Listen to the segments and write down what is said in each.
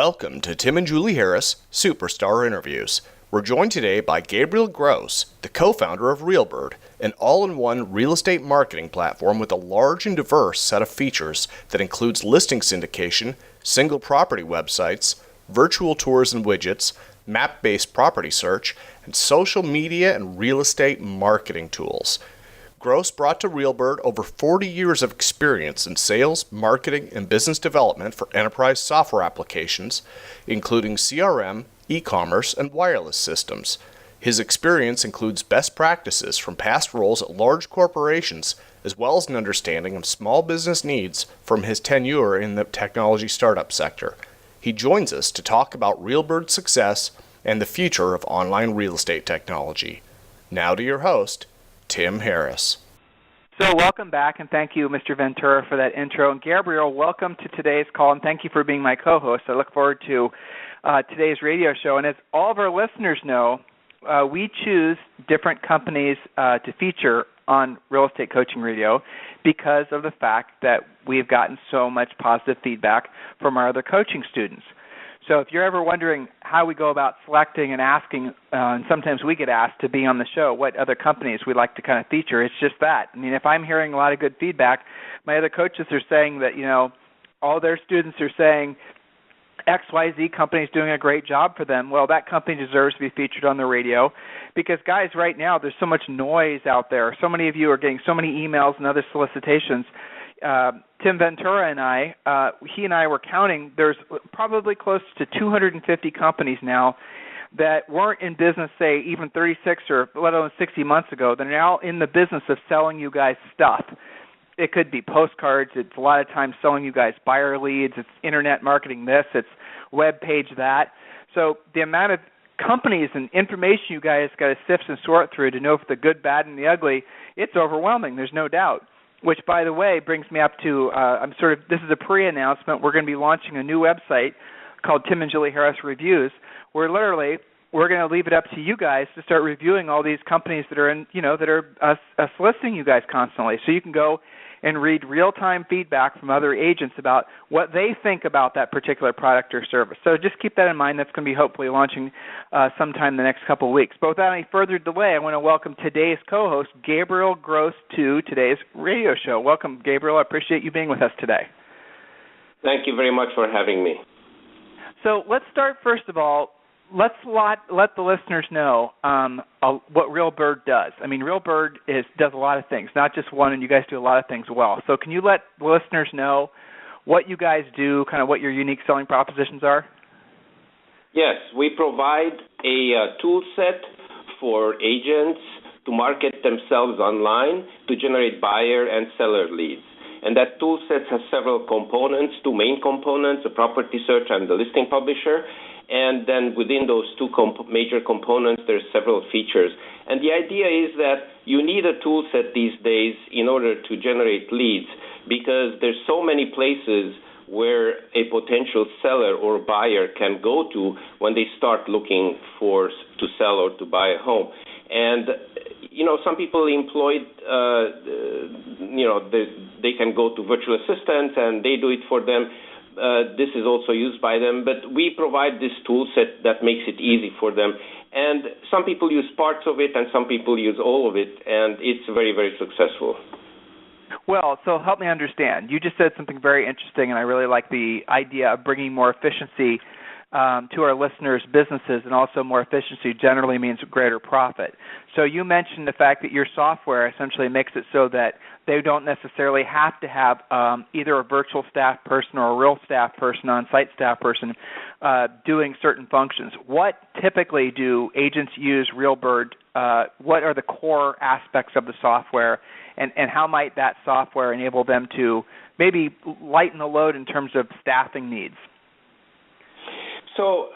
Welcome to Tim and Julie Harris Superstar Interviews. We're joined today by Gabriel Gross, the co-founder of RealBird, an all-in-one real estate marketing platform with a large and diverse set of features that includes listing syndication, single property websites, virtual tours and widgets, map-based property search, and social media and real estate marketing tools. Gross brought to RealBird over 40 years of experience in sales, marketing, and business development for enterprise software applications, including CRM, e-commerce, and wireless systems. His experience includes best practices from past roles at large corporations, as well as an understanding of small business needs from his tenure in the technology startup sector. He joins us to talk about RealBird's success and the future of online real estate technology. Now to your host, Tim Harris. So welcome back, and thank you, Mr. Ventura, for that intro. And Gabriel, welcome to today's call, and thank you for being my co-host. I look forward to today's radio show. And as all of our listeners know, we choose different companies to feature on Real Estate Coaching Radio because of the fact that we've gotten so much positive feedback from our other coaching students. So if you're ever wondering how we go about selecting and asking, and sometimes we get asked to be on the show, what other companies we like to kind of feature, it's just that. I mean, if I'm hearing a lot of good feedback, my other coaches are saying that, all their students are saying XYZ company is doing a great job for them. Well, that company deserves to be featured on the radio because, guys, right now there's so much noise out there. So many of you are getting so many emails and other solicitations. Tim Ventura and he and I were counting, there's probably close to 250 companies now that weren't in business, say, even 36 or let alone 60 months ago. They're now in the business of selling you guys stuff. It could be postcards. It's a lot of times selling you guys buyer leads. It's internet marketing this. It's web page that. So the amount of companies and information you guys got to sift and sort through to know if the good, bad, and the ugly, it's overwhelming. There's no doubt. Which, by the way, brings me up to, this is a pre-announcement. We're going to be launching a new website called Tim and Julie Harris Reviews, where literally we're going to leave it up to you guys to start reviewing all these companies that are soliciting you guys constantly. So you can go and read real-time feedback from other agents about what they think about that particular product or service. So just keep that in mind. That's going to be hopefully launching sometime in the next couple of weeks. But without any further delay, I want to welcome today's co-host, Gabriel Gross, to today's radio show. Welcome, Gabriel. I appreciate you being with us today. Thank you very much for having me. So let's start, first of all, let's let the listeners know what RealBird does. I mean, RealBird does a lot of things, not just one, and you guys do a lot of things well. So can you let the listeners know what you guys do, kind of what your unique selling propositions are? Yes, we provide a tool set for agents to market themselves online to generate buyer and seller leads. And that tool set has several components, two main components, the property search and the listing publisher. And then within those two major components, there's several features. And the idea is that you need a tool set these days in order to generate leads because there's so many places where a potential seller or buyer can go to when they start looking to sell or to buy a home. And, some people employed, they can go to virtual assistants and they do it for them. This is also used by them, but we provide this tool set that makes it easy for them. And some people use parts of it and some people use all of it, and it's very, very successful. Well, so help me understand. You just said something very interesting, and I really like the idea of bringing more efficiency to our listeners' businesses, and also more efficiency generally means greater profit. So you mentioned the fact that your software essentially makes it so that they don't necessarily have to have either a virtual staff person or a real staff person, on-site staff person, doing certain functions. What typically do agents use RealBird? What are the core aspects of the software, and how might that software enable them to maybe lighten the load in terms of staffing needs? So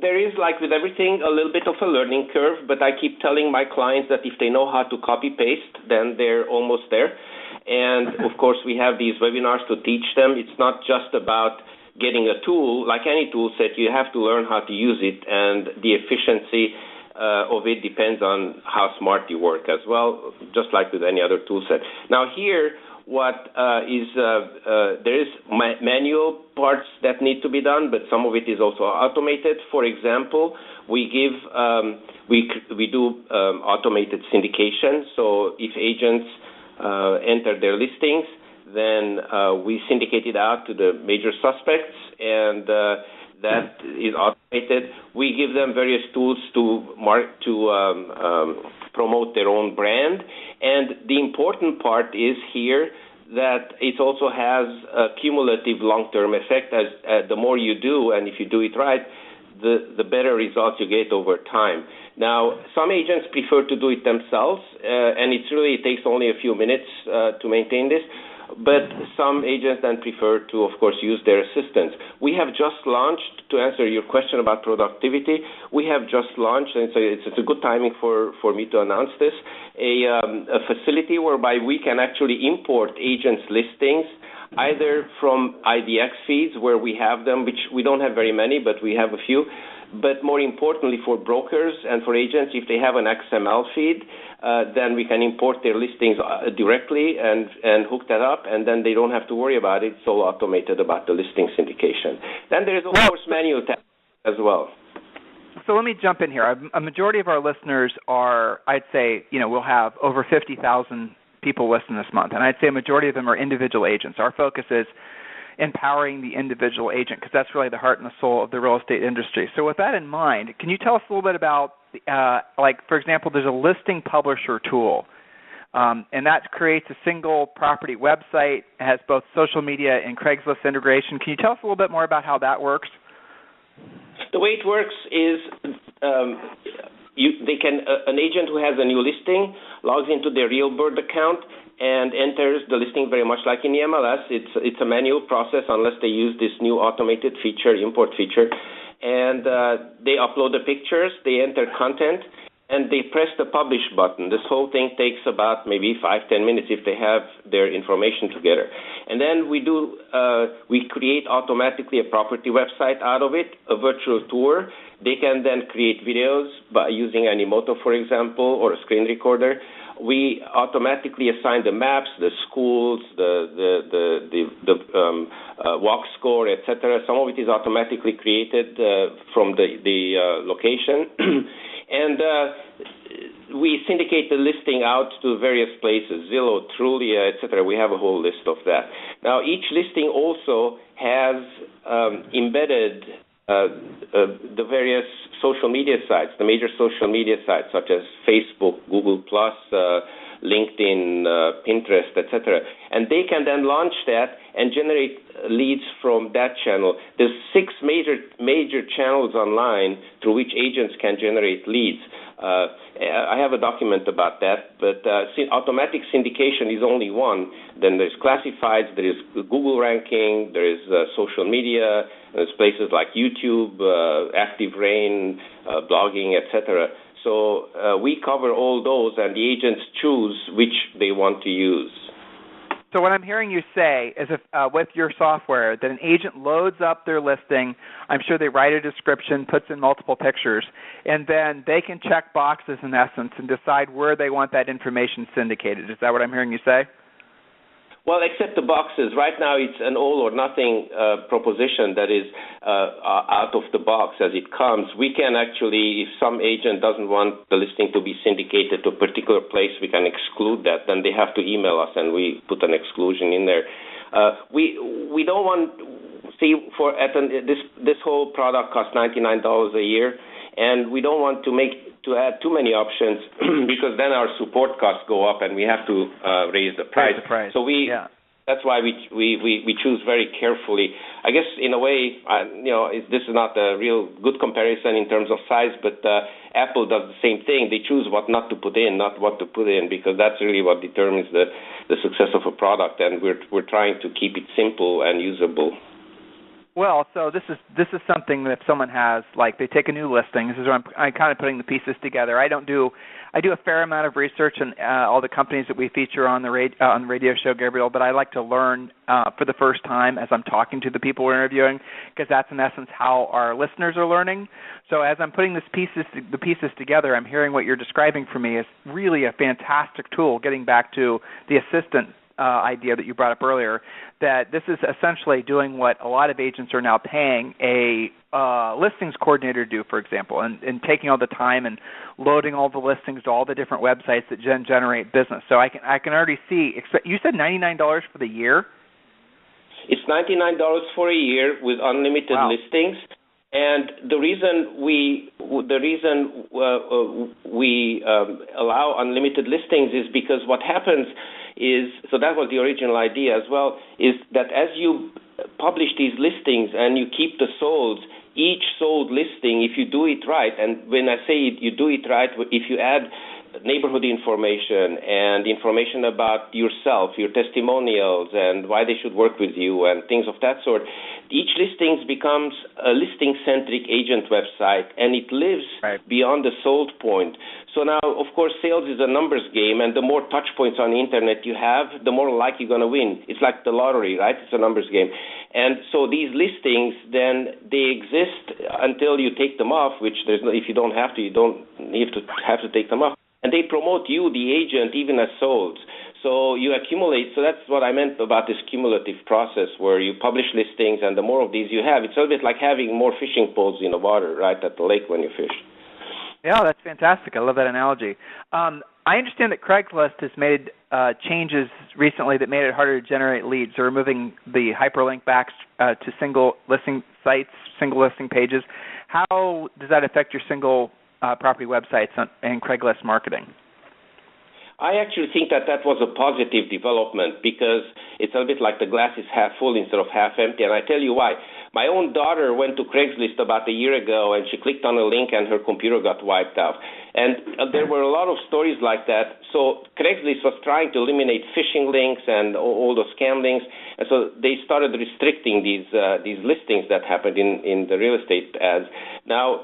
there is, like with everything, a little bit of a learning curve, but I keep telling my clients that if they know how to copy-paste, then they're almost there. And, of course, we have these webinars to teach them. It's not just about getting a tool. Like any tool set, you have to learn how to use it, and the efficiency of it depends on how smart you work as well, just like with any other tool set. Now here, there is manual parts that need to be done, but some of it is also automated. For example, we do automated syndication. So if agents enter their listings, then we syndicate it out to the major suspects, and that is automated. We give them various tools to promote their own brand, and the important part is here that it also has a cumulative long-term effect. As the more you do, and if you do it right, the better results you get over time. Now, some agents prefer to do it themselves, and it takes only a few minutes to maintain this. But some agents then prefer to, of course, use their assistants. We have just launched, to answer your question about productivity, we have just launched, and so it's a good timing for me to announce this, a facility whereby we can actually import agents' listings, either from IDX feeds where we have them, which we don't have very many, but we have a few, but more importantly for brokers and for agents, if they have an XML feed, then we can import their listings directly and hook that up, and then they don't have to worry about it. It's all automated about the listing syndication. Then there is, of course, manual tasks as well. So let me jump in here. A majority of our listeners are, I'd say, we'll have over 50,000 people listen this month, and I'd say a majority of them are individual agents. Our focus is empowering the individual agent, because that's really the heart and the soul of the real estate industry. So with that in mind, can you tell us a little bit about, for example, there's a listing publisher tool, and that creates a single property website. It has both social media and Craigslist integration. Can you tell us a little bit more about how that works? The way it works is an agent who has a new listing logs into their RealBird account and enters the listing very much like in the MLS. It's a manual process unless they use this new automated feature, import feature. And they upload the pictures, they enter content, and they press the publish button. This whole thing takes about maybe 5-10 minutes if they have their information together. And then we create automatically a property website out of it, a virtual tour. They can then create videos by using Animoto, for example, or a screen recorder. We automatically assign the maps, the schools, the walk score, etc. Some of it is automatically created from the location, and we syndicate the listing out to various places, Zillow, Trulia, etc. We have a whole list of that. Now, each listing also has embedded the various social media sites, the major social media sites such as Facebook, Google+, LinkedIn, Pinterest, etc. And they can then launch that and generate leads from that channel. There's 6 major channels online through which agents can generate leads. I have a document about that, but automatic syndication is only one. Then there's classifieds, there is Google ranking, there is social media, there's places like YouTube, Active Rain, blogging, etc. So we cover all those, and the agents choose which they want to use. So what I'm hearing you say is if with your software that an agent loads up their listing, I'm sure they write a description, puts in multiple pictures, and then they can check boxes in essence and decide where they want that information syndicated. Is that what I'm hearing you say? Well, except the boxes. Right now it's an all-or-nothing proposition that is out of the box as it comes. We can actually, if some agent doesn't want the listing to be syndicated to a particular place, we can exclude that. Then they have to email us and we put an exclusion in there. We don't want, this whole product costs $99 a year, and we don't want to add too many options because then our support costs go up and we have to raise the price. So that's why we choose very carefully. I guess in a way, this is not a real good comparison in terms of size, but Apple does the same thing. They choose what not to put in, not what to put in, because that's really what determines the success of a product, and we're trying to keep it simple and usable. Well, so this is something that if someone has, like, they take a new listing. This is where I'm kind of putting the pieces together. I do a fair amount of research on all the companies that we feature on the radio show, Gabriel. But I like to learn for the first time as I'm talking to the people we're interviewing, because that's in essence how our listeners are learning. So as I'm putting the pieces together, I'm hearing what you're describing for me is really a fantastic tool. Getting back to the assistant idea that you brought up earlier, that this is essentially doing what a lot of agents are now paying a listings coordinator to do, for example, and taking all the time and loading all the listings to all the different websites that generate business. So I can already see. You said $99 for the year? It's $99 for a year with unlimited listings. And the reason we allow unlimited listings is because what happens is, so that was the original idea as well, is that as you publish these listings and you keep the solds, each sold listing, if you do it right, and when I say you do it right, if you add neighborhood information and information about yourself, your testimonials, and why they should work with you and things of that sort, each listing becomes a listing-centric agent website, and it lives beyond the sold point. So now, of course, sales is a numbers game, and the more touch points on the internet you have, the more likely you're going to win. It's like the lottery, right? It's a numbers game. And so these listings, then they exist until you take them off, which there's no, if you don't have to, you don't have to take them off. And they promote you, the agent, even as solds. So you accumulate. So that's what I meant about this cumulative process where you publish listings, and the more of these you have, it's a little bit like having more fishing poles in the water, right, at the lake when you fish. Yeah, that's fantastic. I love that analogy. I understand that Craigslist has made changes recently that made it harder to generate leads. They're removing the hyperlink backs to single listing sites, single listing pages. How does that affect your single property websites and Craigslist marketing? I actually think that was a positive development because it's a bit like the glass is half full instead of half empty, and I tell you why. My own daughter went to Craigslist about a year ago, and she clicked on a link, and her computer got wiped out. And there were a lot of stories like that. So Craigslist was trying to eliminate phishing links and all those scam links, and so they started restricting these listings that happened in the real estate ads. Now,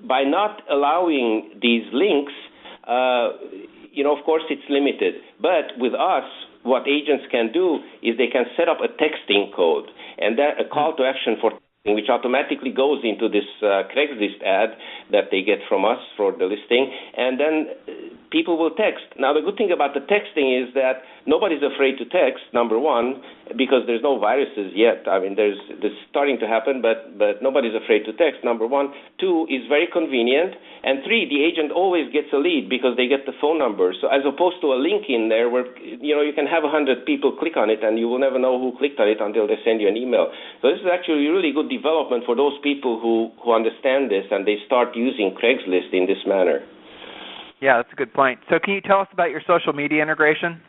by not allowing these links, of course, it's limited. But with us, what agents can do is they can set up a texting code, and that a call to action for texting, which automatically goes into this Craigslist ad that they get from us for the listing, and then people will text. Now, the good thing about the texting is that nobody's afraid to text, number one, because there's no viruses yet. I mean, there's starting to happen, but nobody's afraid to text, number one. Two, is very convenient. And three, the agent always gets a lead because they get the phone number. So as opposed to a link in there where, you can have 100 people click on it and you will never know who clicked on it until they send you an email. So this is actually a really good development for those people who understand this and they start using Craigslist in this manner. Yeah, that's a good point. So can you tell us about your social media integration?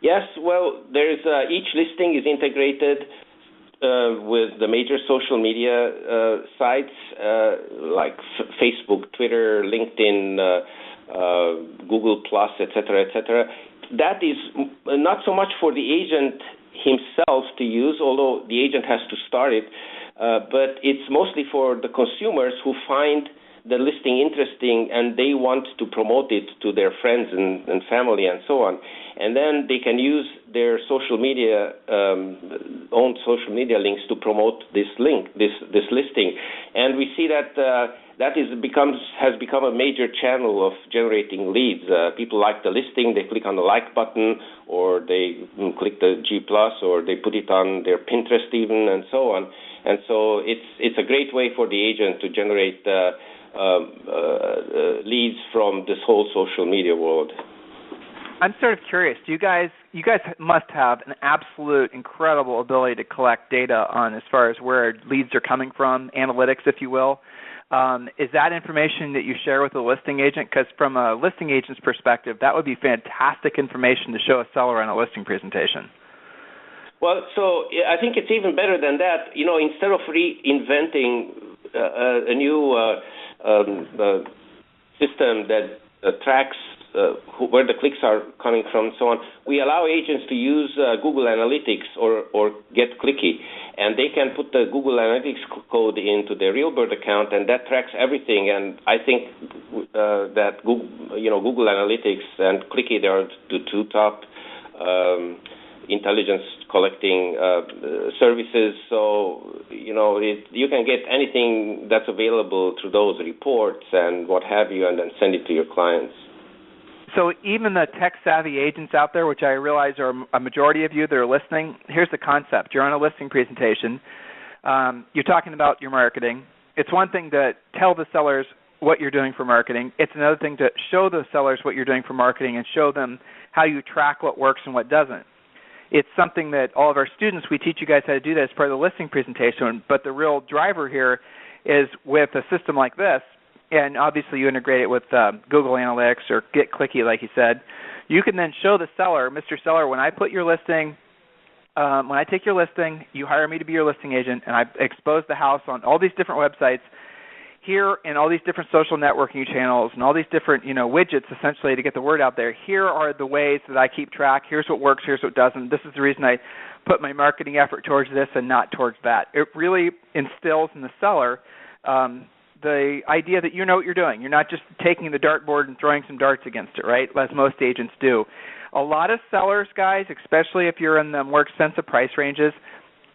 Yes, well, there's each listing is integrated with the major social media sites like Facebook, Twitter, LinkedIn, Google+, etc., etc. That is not so much for the agent himself to use, although the agent has to start it, but it's mostly for the consumers who find the listing interesting and they want to promote it to their friends and family and so on. And then they can use their social media, own social media links to promote this listing. And we see that has become a major channel of generating leads. People like the listing, they click on the like button, or they click the G+, or they put it on their Pinterest even, and so on. And so it's a great way for the agent to generate leads from this whole social media world. I'm sort of curious. You guys must have an absolute incredible ability to collect data on as far as where leads are coming from, analytics, if you will. Is that information that you share with a listing agent? Because from a listing agent's perspective, that would be fantastic information to show a seller on a listing presentation. Well, so I think it's even better than that. Instead of reinventing a new system that tracks where the clicks are coming from and so on, we allow agents to use Google Analytics or get clicky. And they can put the Google Analytics code into their RealBird account, and that tracks everything. And I think that Google Analytics and Clicky, they are the two top intelligence collecting services. So, you can get anything that's available through those reports and what have you, and then send it to your clients. So even the tech-savvy agents out there, which I realize are a majority of you that are listening, here's the concept. You're on a listing presentation. You're talking about your marketing. It's one thing to tell the sellers what you're doing for marketing. It's another thing to show the sellers what you're doing for marketing and show them how you track what works and what doesn't. It's something that all of our students, we teach you guys how to do that as part of the listing presentation, but the real driver here is with a system like this, and obviously you integrate it with Google Analytics or Get Clicky, like you said. You can then show the seller, Mr. Seller, when I take your listing, you hire me to be your listing agent, and I expose the house on all these different websites here and all these different social networking channels and all these different widgets essentially to get the word out there. Here are the ways that I keep track. Here's what works. Here's what doesn't. This is the reason I put my marketing effort towards this and not towards that. It really instills in the seller the idea that you know what you're doing. You're not just taking the dartboard and throwing some darts against it, right, as most agents do. A lot of sellers, guys, especially if you're in the more expensive price ranges,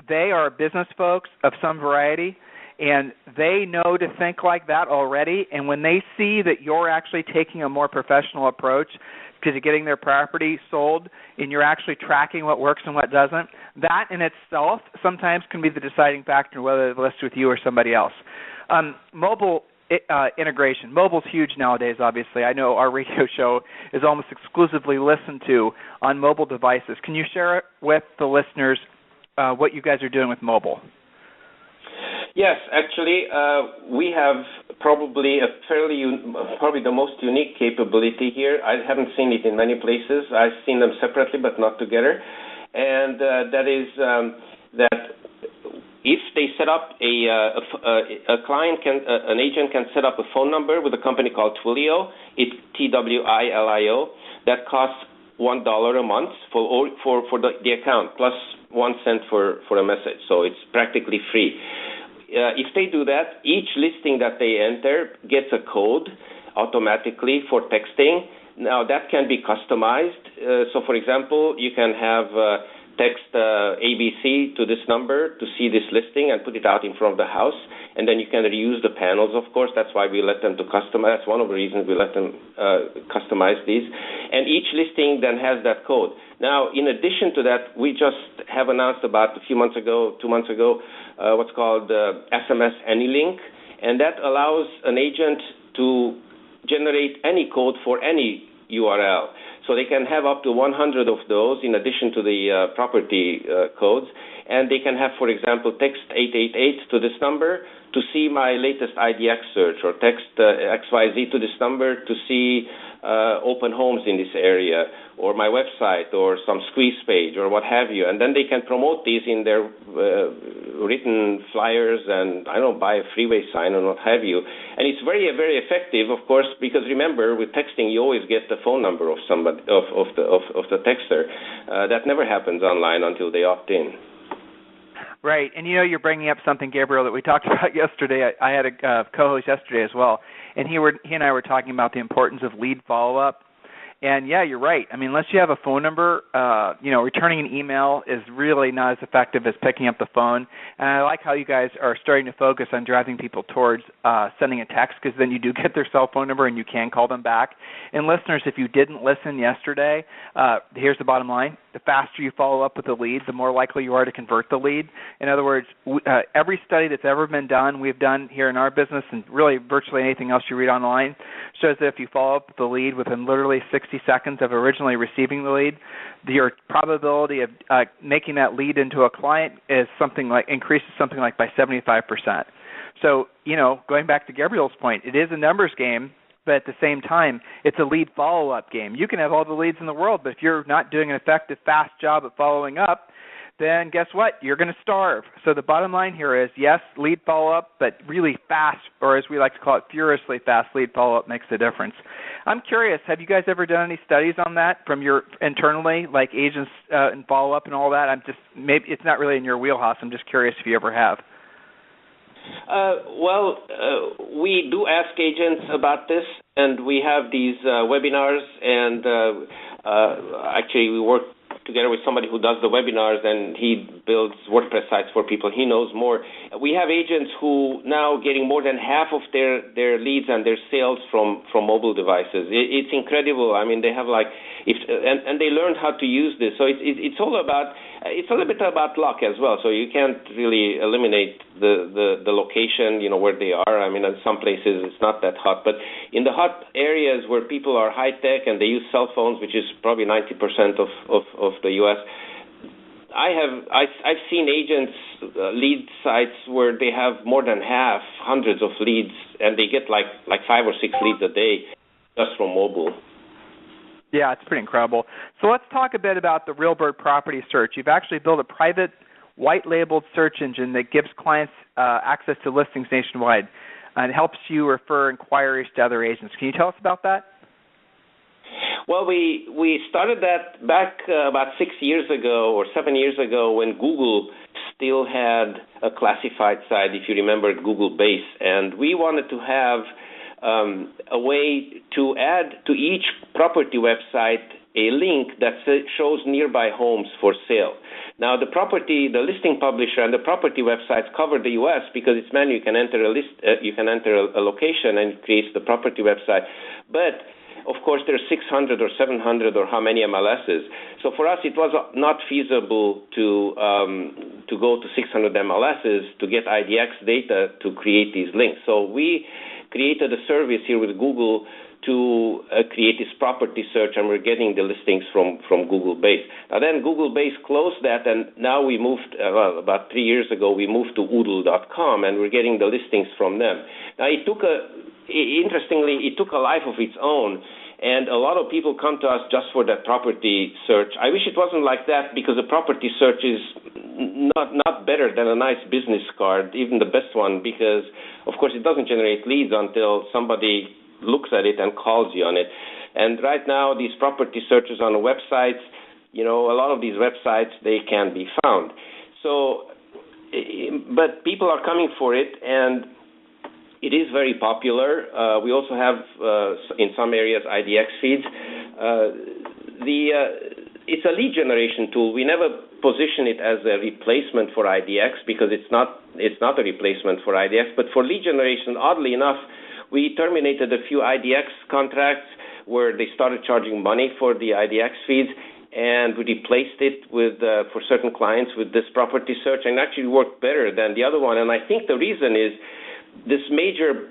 they are business folks of some variety, and they know to think like that already. And when they see that you're actually taking a more professional approach to getting their property sold and you're actually tracking what works and what doesn't, that in itself sometimes can be the deciding factor in whether they list with you or somebody else. Mobile integration. Mobile's huge nowadays, obviously. I know our radio show is almost exclusively listened to on mobile devices. Can you share with the listeners what you guys are doing with mobile? Yes, actually, we have probably probably the most unique capability here. I haven't seen it in many places. I've seen them separately, but not together. And that is that if they set up an agent can set up a phone number with a company called Twilio. It's TWILIO. That costs $1 a month for the account, plus 1 cent for a message. So it's practically free. If they do that, each listing that they enter gets a code automatically for texting. Now, that can be customized. So, for example, you can have text ABC to this number to see this listing and put it out in front of the house. And then you can reuse the panels, of course. That's why we let them to customize. That's one of the reasons we let them customize these. And each listing then has that code. Now, in addition to that, we just have announced about 2 months ago, what's called SMS AnyLink. And that allows an agent to generate any code for any URL. So they can have up to 100 of those in addition to the property codes. And they can have, for example, text 888 to this number to see my latest IDX search, or text XYZ to this number to see open homes in this area, or my website, or some squeeze page, or what have you. And then they can promote these in their written flyers and, buy a freeway sign or what have you. And it's very, very effective, of course, because remember, with texting, you always get the phone number of somebody, of the texter. That never happens online until they opt in. Right, and you're bringing up something, Gabriel, that we talked about yesterday. I had a co-host yesterday as well, and he and I were talking about the importance of lead follow-up. And yeah, you're right. I mean, unless you have a phone number, returning an email is really not as effective as picking up the phone. And I like how you guys are starting to focus on driving people towards sending a text, because then you do get their cell phone number and you can call them back. And listeners, if you didn't listen yesterday, here's the bottom line. The faster you follow up with the lead, the more likely you are to convert the lead. In other words, every study that's ever been done, we've done here in our business, and really virtually anything else you read online, shows that if you follow up with the lead within literally 60 seconds of originally receiving the lead, your probability of making that lead into a client is increases something like by 75%. So, going back to Gabriel's point, it is a numbers game, but at the same time, it's a lead follow-up game. You can have all the leads in the world, but if you're not doing an effective, fast job at following up, then guess what? You're going to starve. So the bottom line here is, yes, lead follow-up, but really fast, or as we like to call it, furiously fast lead follow-up makes a difference. I'm curious, have you guys ever done any studies on that from your internally, like agents and follow-up and all that? Maybe it's not really in your wheelhouse. I'm just curious if you ever have. We do ask agents about this, and we have these webinars, and actually we work together with somebody who does the webinars, and he builds WordPress sites for people. He knows more. We have agents who now getting more than half of their leads and their sales from mobile devices. It's incredible. I mean, they have and they learned how to use this. So it's all about, it's a little bit about luck as well. So you can't really eliminate the location, where they are. I mean, in some places it's not that hot, but in the hot areas where people are high tech and they use cell phones, which is probably 90% of the U.S., I've seen agents lead sites where they have more than hundreds of leads, and they get like 5 or 6 leads a day just from mobile. Yeah, it's pretty incredible. So let's talk a bit about the RealBird property search. You've actually built a private white-labeled search engine that gives clients access to listings nationwide and helps you refer inquiries to other agents. Can you tell us about that? Well, we started that back about 6 years ago or 7 years ago when Google still had a classified site, if you remember Google Base, and we wanted to have a way to add to each property website a link that shows nearby homes for sale. Now, the listing publisher and the property websites cover the U.S. because it's manual. You can enter a location and it creates the property website, but of course, there are 600 or 700 or how many MLSs. So for us, it was not feasible to go to 600 MLSs to get IDX data to create these links. So we created a service here with Google to create this property search, and we're getting the listings from Google Base. Now then, Google Base closed that, and now we moved, about 3 years ago, we moved to oodle.com, and we're getting the listings from them. Now, interestingly, it took a life of its own, and a lot of people come to us just for that property search. I wish it wasn't like that, because a property search is not better than a nice business card, even the best one, because, of course, it doesn't generate leads until somebody looks at it and calls you on it. And right now, these property searches on the websites, a lot of these websites, they can be found. So, but people are coming for it, and it is very popular. We also have, in some areas, IDX feeds. It's a lead generation tool. We never position it as a replacement for IDX because it's not a replacement for IDX. But for lead generation, oddly enough, we terminated a few IDX contracts where they started charging money for the IDX feeds, and we replaced it with for certain clients with this property search, and actually worked better than the other one. And I think the reason is this major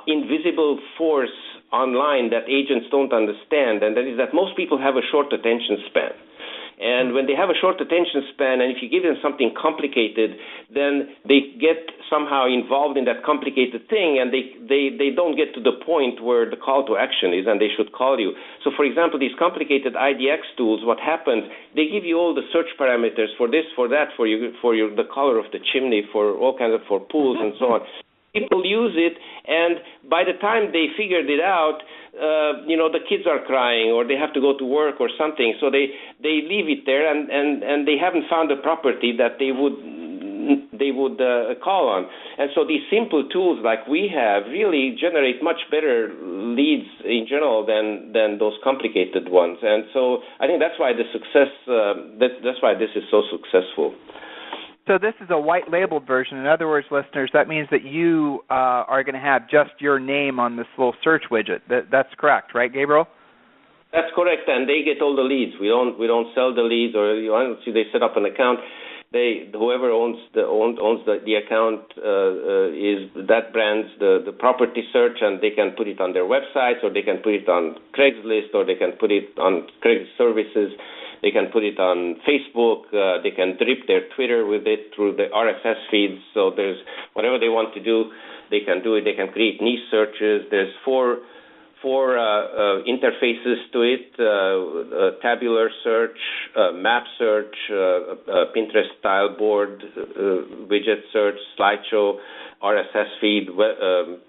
invisible force online that agents don't understand, and that is that most people have a short attention span. And when they have a short attention span, and if you give them something complicated, then they get somehow involved in that complicated thing, and they don't get to the point where the call to action is, and they should call you. So, for example, these complicated IDX tools, what happens, they give you all the search parameters for this, for that, for the color of the chimney, for all kinds of, for pools and so on. People use it, and by the time they figured it out, the kids are crying, or they have to go to work or something, so they leave it there, and they haven't found a property that they would call on. And so these simple tools like we have really generate much better leads in general than those complicated ones. And so I think that's why the success that's why this is so successful. So this is a white-labeled version. In other words, listeners, that means that you are going to have just your name on this little search widget. That's correct, right, Gabriel? That's correct, and they get all the leads. We don't sell the leads, or they set up an account. Whoever owns the account is that brand's the property search, and they can put it on their websites, or they can put it on Craigslist, or they can put it on Craigslist services. They can put it on Facebook. They can drip their Twitter with it through the RSS feeds. So there's whatever they want to do, they can do it. They can create niche searches. There's four interfaces to it: tabular search, map search, Pinterest style board, widget search, slideshow, RSS feed,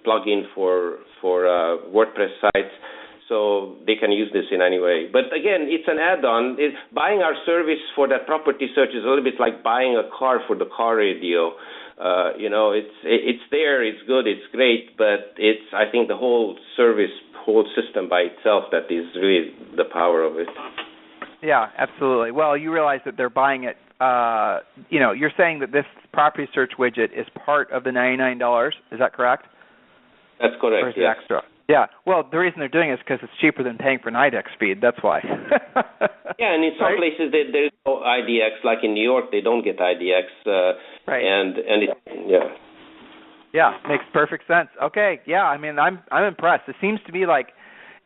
plugin for WordPress sites. So they can use this in any way. But again, it's an add-on. Buying our service for that property search is a little bit like buying a car for the car radio. It's there, it's good, it's great, but it's, I think, the whole service, whole system by itself that is really the power of it. Yeah, absolutely. Well, you realize that they're buying it. You're saying that this property search widget is part of the $99. Is that correct? That's correct. Or is it extra? Yeah. Well, the reason they're doing it is because it's cheaper than paying for NIDEX speed. That's why. Yeah, and in some places there is no IDX. Like in New York, they don't get IDX. Right. And yeah. Yeah, makes perfect sense. Okay. Yeah. I mean, I'm impressed. It seems to be like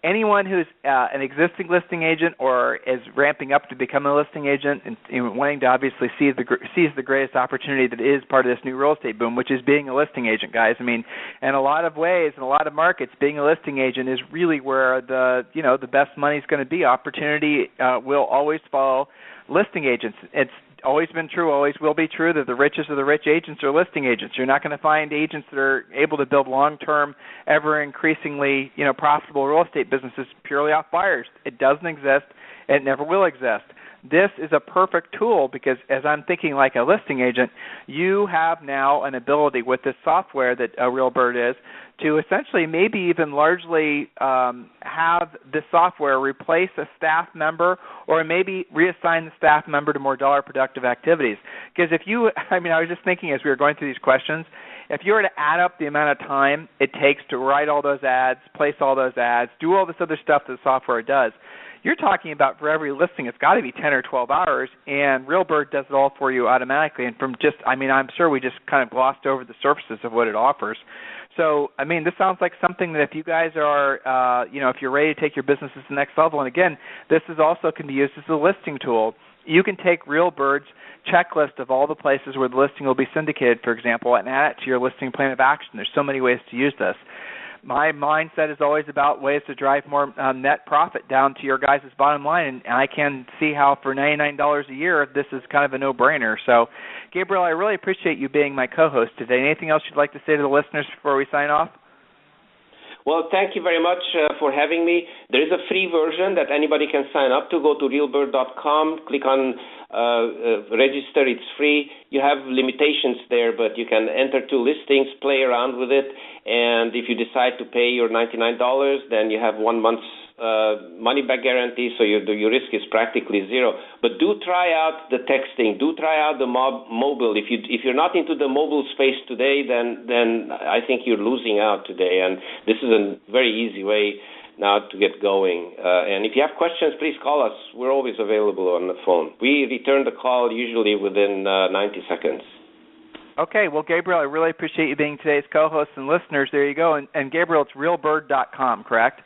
anyone who's an existing listing agent or is ramping up to become a listing agent and wanting to obviously seize the greatest opportunity that is part of this new real estate boom, which is being a listing agent, guys. I mean, in a lot of ways, in a lot of markets, being a listing agent is really where the best money is going to be. Opportunity will always follow listing agents. It's always been true, always will be true, that the richest of the rich agents are listing agents. You're not going to find agents that are able to build long-term, ever-increasingly, profitable real estate businesses purely off buyers. It doesn't exist. It never will exist. This is a perfect tool because as I'm thinking like a listing agent, you have now an ability with this software that RealBird is to essentially maybe even largely have the software replace a staff member or maybe reassign the staff member to more dollar productive activities. Because I was just thinking as we were going through these questions, if you were to add up the amount of time it takes to write all those ads, place all those ads, do all this other stuff that the software does, you're talking about for every listing, it's got to be 10 or 12 hours, and RealBird does it all for you automatically. And I'm sure we just kind of glossed over the surfaces of what it offers. So, this sounds like something that if you guys are, if you're ready to take your business to the next level, and again, this is also can be used as a listing tool. You can take RealBird's checklist of all the places where the listing will be syndicated, for example, and add it to your listing plan of action. There's so many ways to use this. My mindset is always about ways to drive more net profit down to your guys' bottom line, and I can see how for $99 a year, this is kind of a no-brainer. So, Gabriel, I really appreciate you being my co-host today. Anything else you'd like to say to the listeners before we sign off? Well, thank you very much for having me. There is a free version that anybody can sign up to. Go to realbird.com, click on register. It's free. You have limitations there, but you can enter 2 listings, play around with it, and if you decide to pay your $99, then you have 1 month's money-back guarantee, so your risk is practically zero. But do try out the texting. Do try out the mobile. If you're not into the mobile space today, then I think you're losing out today. And this is a very easy way now to get going. And if you have questions, please call us. We're always available on the phone. We return the call usually within 90 seconds. Okay. Well, Gabriel, I really appreciate you being today's co-host and listeners. There you go. And Gabriel, it's realbird.com, correct?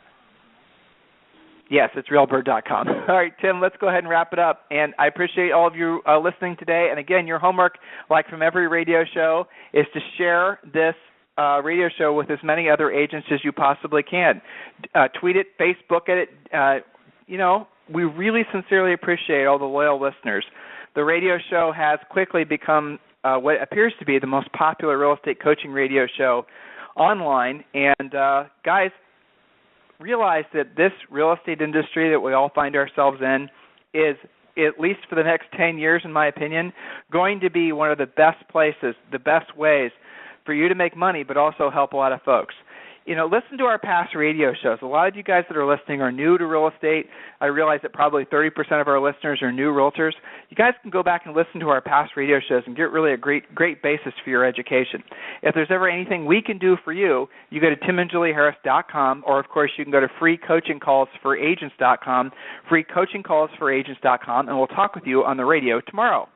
Yes, it's realbird.com. All right, Tim, let's go ahead and wrap it up. And I appreciate all of you listening today. And, again, your homework, like from every radio show, is to share this radio show with as many other agents as you possibly can. Tweet it, Facebook it. We really sincerely appreciate all the loyal listeners. The radio show has quickly become what appears to be the most popular real estate coaching radio show online. And, guys, realize that this real estate industry that we all find ourselves in is, at least for the next 10 years, in my opinion, going to be one of the best places, the best ways for you to make money, but also help a lot of folks. Listen to our past radio shows. A lot of you guys that are listening are new to real estate. I realize that probably 30% of our listeners are new realtors. You guys can go back and listen to our past radio shows and get really a great basis for your education. If there's ever anything we can do for you, you go to timandjulieharris.com, or, of course, you can go to freecoachingcallsforagents.com, freecoachingcallsforagents.com, and we'll talk with you on the radio tomorrow.